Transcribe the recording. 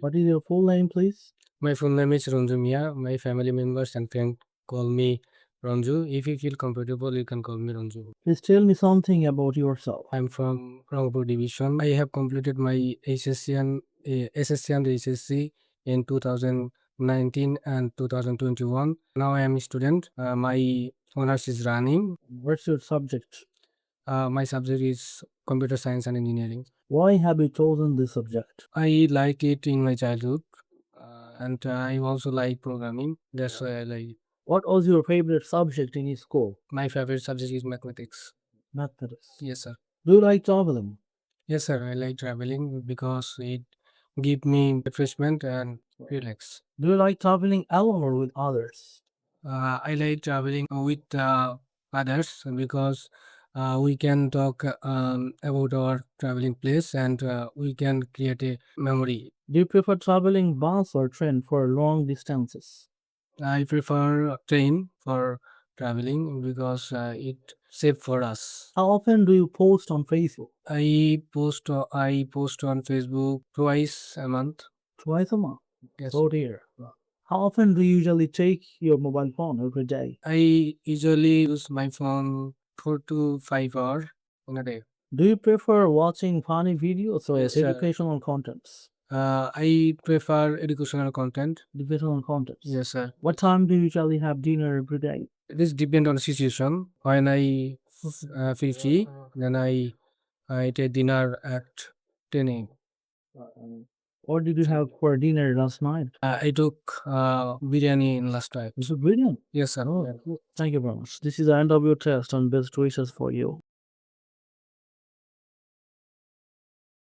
What is your full name, please? My full name is Ranju Mia. My family members and friends call me Ranju. If you feel comfortable, you can call me Ranju. Please tell me something about yourself. I'm from Rangpur division. I have completed my SSC and HSC in 2019 and 2021. Now I am a student. My honors is running. What's your subject? My subject is computer science and engineering. Why have you chosen this subject? I like it in my childhood, and I also like programming. That's why I like it. What was your favorite subject in school? My favorite subject is mathematics. Mathematics. Yes, sir. Do you like traveling? Yes, sir. I like traveling because it give me refreshment and relax. Do you like traveling alone or with others? I like traveling with others because we can talk about our traveling place and we can create a memory. Do you prefer traveling bus or train for long distances? I prefer train for traveling because it safe for us. How often do you post on Facebook? I post on Facebook twice a month. Twice a month. Yes. Oh dear. How often do you usually take your mobile phone every day? I usually use my phone 4 to 5 hours in a day. Do you prefer watching funny videos or Yes, sir. educational contents? I prefer educational content. Educational contents. Yes, sir. What time do you usually have dinner every day? This depends on the situation. When I feel free, then I take dinner at 10 a.m. What did you have for dinner last night? I took biryani in last time. Is it brilliant? Yes, sir. Oh, thank you very much. This is the end of your test and best wishes for you.